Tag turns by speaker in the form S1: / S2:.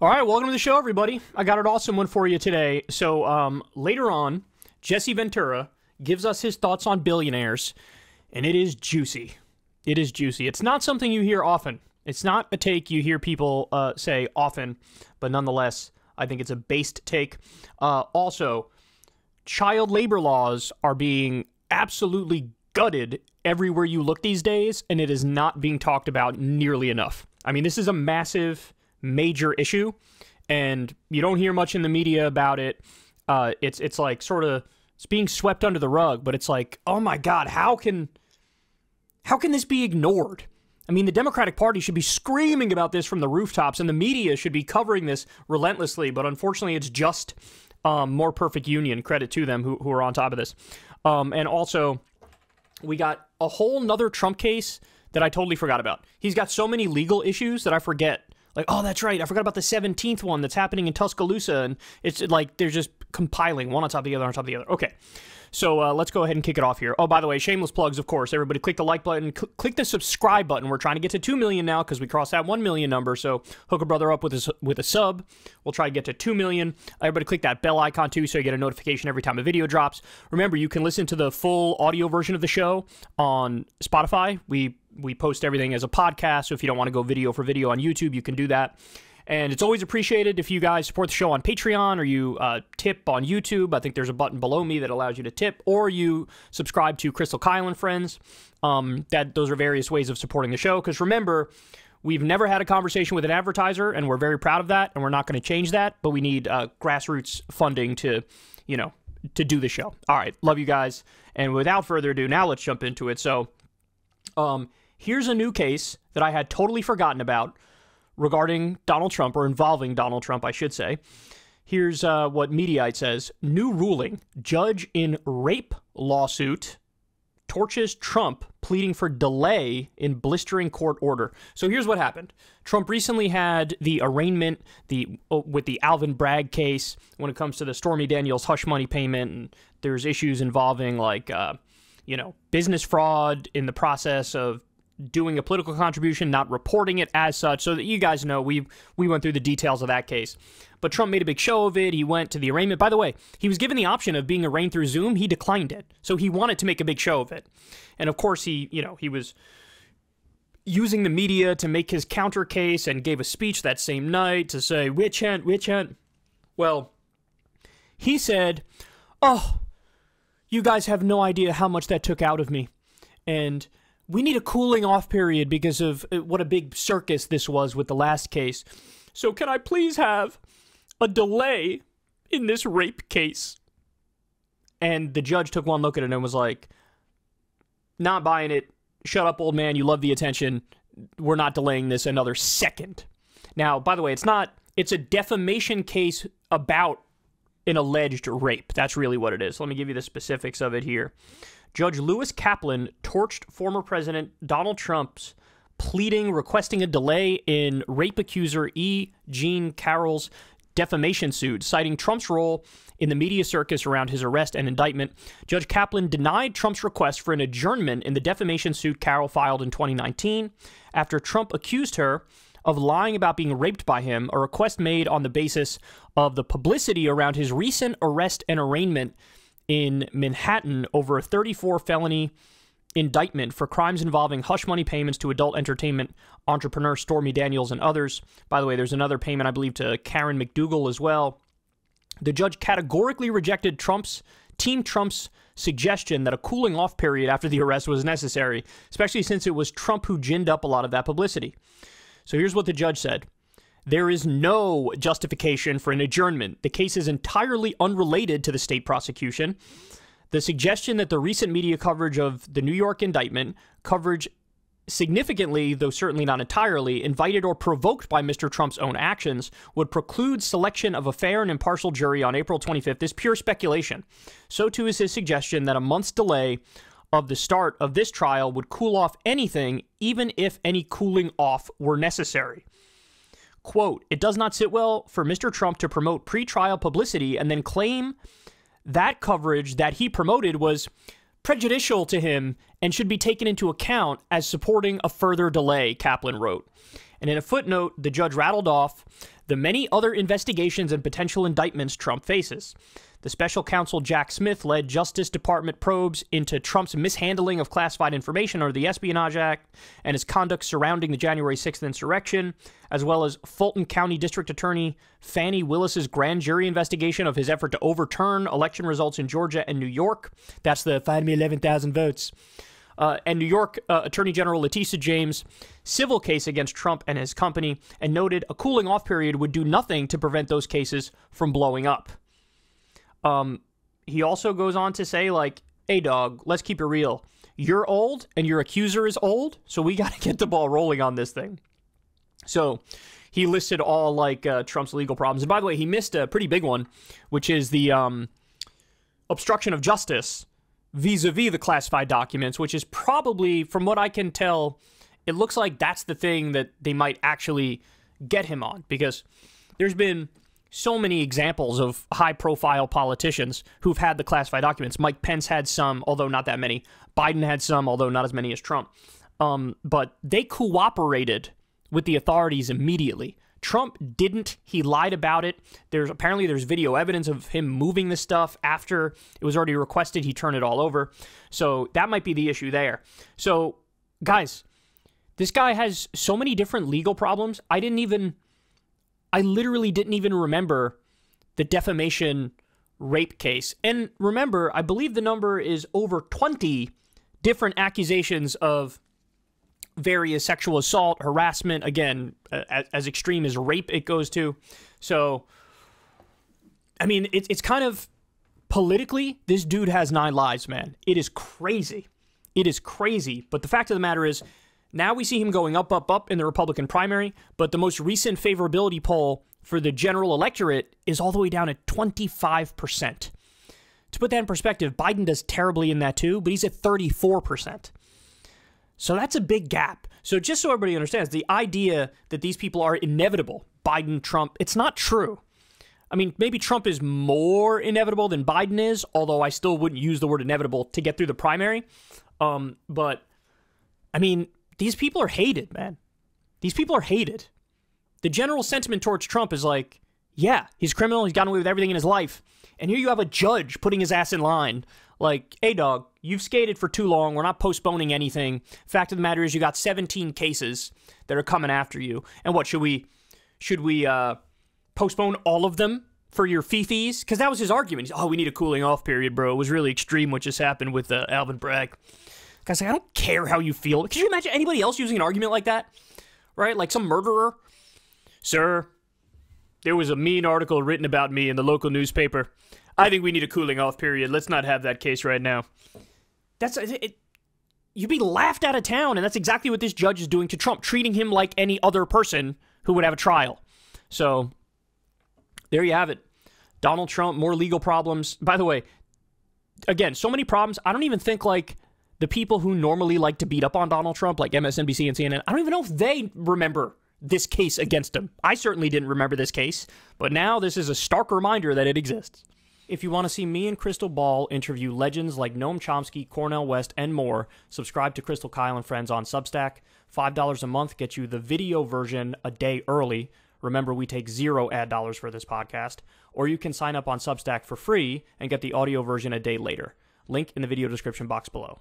S1: All right, welcome to the show, everybody. I got an awesome one for you today. So later on, Jesse Ventura gives us his thoughts on billionaires, and it is juicy. It is juicy. It's not something you hear often. It's not a take you hear people say often, but nonetheless, I think it's a based take. Also, child labor laws are being absolutely gutted everywhere you look these days, and it is not being talked about nearly enough. I mean, this is a massive, major issue, and you don't hear much in the media about it. It's like sort of it's being swept under the rug, but it's like, oh my God, how can this be ignored? I mean, the Democratic Party should be screaming about this from the rooftops, and the media should be covering this relentlessly, but unfortunately it's just more perfect union. Credit to them who are on top of this. And also, we got a whole nother Trump case that I totally forgot about. He's got so many legal issues that I forget. Like, oh, that's right, I forgot about the 17th one that's happening in Tuscaloosa, and it's like they're just compiling one on top of the other on top of the other. Okay, so let's go ahead and kick it off here. Oh, by the way, shameless plugs, of course. Everybody click the like button, click the subscribe button. We're trying to get to 2 million now because we crossed that 1 million number, so hook a brother up with a sub. We'll try to get to 2 million. Everybody click that bell icon too so you get a notification every time a video drops. Remember, you can listen to the full audio version of the show on Spotify. We post everything as a podcast, so if you don't want to go video for video on YouTube, you can do that. And it's always appreciated if you guys support the show on Patreon or you tip on YouTube. I think there's a button below me that allows you to tip, or you subscribe to Crystal Kyle and Friends. Those are various ways of supporting the show, because remember, we've never had a conversation with an advertiser, and we're very proud of that, and we're not going to change that, but we need grassroots funding to do the show. All right, love you guys. And without further ado, now let's jump into it. So, here's a new case that I had totally forgotten about regarding Donald Trump, or involving Donald Trump, I should say. Here's what Mediaite says. New ruling. Judge in rape lawsuit torches Trump, pleading for delay in blistering court order. So here's what happened. Trump recently had the arraignment with the Alvin Bragg case when it comes to the Stormy Daniels hush money payment, and there's issues involving like business fraud in the process of doing a political contribution, not reporting it as such, so that you guys know we went through the details of that case. But Trump made a big show of it. He went to the arraignment. By the way, he was given the option of being arraigned through Zoom. He declined it. So he wanted to make a big show of it. And of course, he was using the media to make his counter case and gave a speech that same night to say, witch hunt, witch hunt. Well, he said, oh, you guys have no idea how much that took out of me. And we need a cooling off period because of what a big circus this was with the last case. So can I please have a delay in this rape case? And the judge took one look at it and was like, not buying it. Shut up, old man. You love the attention. We're not delaying this another second. Now, by the way, it's a defamation case about an alleged rape. That's really what it is. Let me give you the specifics of it here. Judge Lewis Kaplan torched former President Donald Trump's pleading, requesting a delay in rape accuser E. Jean Carroll's defamation suit, citing Trump's role in the media circus around his arrest and indictment. Judge Kaplan denied Trump's request for an adjournment in the defamation suit Carroll filed in 2019 after Trump accused her of lying about being raped by him, a request made on the basis of the publicity around his recent arrest and arraignment in Manhattan over a 34 felony indictment for crimes involving hush money payments to adult entertainment entrepreneur Stormy Daniels and others. By the way, there's another payment, I believe, to Karen McDougal as well. The judge categorically rejected Team Trump's suggestion that a cooling off period after the arrest was necessary, especially since it was Trump who ginned up a lot of that publicity. So here's what the judge said. There is no justification for an adjournment. The case is entirely unrelated to the state prosecution. The suggestion that the recent media coverage of the New York indictment, coverage significantly, though certainly not entirely, invited or provoked by Mr. Trump's own actions, would preclude selection of a fair and impartial jury on April 25th is pure speculation. So too is his suggestion that a month's delay of the start of this trial would cool off anything, even if any cooling off were necessary. Quote, it does not sit well for Mr. Trump to promote pre-trial publicity and then claim that coverage that he promoted was prejudicial to him and should be taken into account as supporting a further delay, Kaplan wrote. And in a footnote, the judge rattled off the many other investigations and potential indictments Trump faces. The special counsel Jack Smith led Justice Department probes into Trump's mishandling of classified information under the Espionage Act and his conduct surrounding the January 6th insurrection, as well as Fulton County District Attorney Fannie Willis's grand jury investigation of his effort to overturn election results in Georgia and New York. That's the find me 11,000 votes. And New York Attorney General Letitia James' civil case against Trump and his company, and noted a cooling off period would do nothing to prevent those cases from blowing up. He also goes on to say, like, hey, dog, let's keep it real. You're old and your accuser is old, so we got to get the ball rolling on this thing. So he listed all, like, Trump's legal problems. And by the way, he missed a pretty big one, which is the obstruction of justice vis-a-vis the classified documents, which is probably, from what I can tell, it looks like that's the thing that they might actually get him on, because there's been so many examples of high-profile politicians who've had the classified documents. Mike Pence had some, although not that many. Biden had some, although not as many as Trump. But they cooperated with the authorities immediately. Trump didn't. He lied about it. Apparently there's video evidence of him moving the stuff after it was already requested. He turned it all over. So that might be the issue there. So, guys, this guy has so many different legal problems. I literally didn't even remember the defamation rape case. And remember, I believe the number is over 20 different accusations of various sexual assault, harassment, again, as extreme as rape it goes to. So, I mean, it's kind of, politically, this dude has 9 lives, man. It is crazy. It is crazy. But the fact of the matter is, now we see him going up, up, up in the Republican primary, but the most recent favorability poll for the general electorate is all the way down at 25%. To put that in perspective, Biden does terribly in that too, but he's at 34%. So that's a big gap. So just so everybody understands, the idea that these people are inevitable, Biden, Trump, it's not true. I mean, maybe Trump is more inevitable than Biden is, although I still wouldn't use the word inevitable to get through the primary. But, I mean, these people are hated, man. These people are hated. The general sentiment towards Trump is like, yeah, he's criminal, he's gotten away with everything in his life. And here you have a judge putting his ass in line. Like, hey, dog, you've skated for too long. We're not postponing anything. Fact of the matter is you got 17 cases that are coming after you. And what, should we postpone all of them for your fee-fees? Because that was his argument. He's, oh, we need a cooling off period, bro. It was really extreme what just happened with Alvin Bragg. Guys, like, I don't care how you feel. Could you imagine anybody else using an argument like that? Right? Like some murderer? Sir, there was a mean article written about me in the local newspaper. I think we need a cooling off period. Let's not have that case right now. You'd be laughed out of town, and that's exactly what this judge is doing to Trump, treating him like any other person who would have a trial. So, there you have it. Donald Trump, more legal problems. By the way, again, so many problems. I don't even think, like, the people who normally like to beat up on Donald Trump, like MSNBC and CNN, I don't even know if they remember this case against him. I certainly didn't remember this case, but now this is a stark reminder that it exists. If you want to see me and Crystal Ball interview legends like Noam Chomsky, Cornel West, and more, subscribe to Crystal Kyle and Friends on Substack. $5 a month gets you the video version a day early. Remember, we take 0 ad dollars for this podcast. Or you can sign up on Substack for free and get the audio version a day later. Link in the video description box below.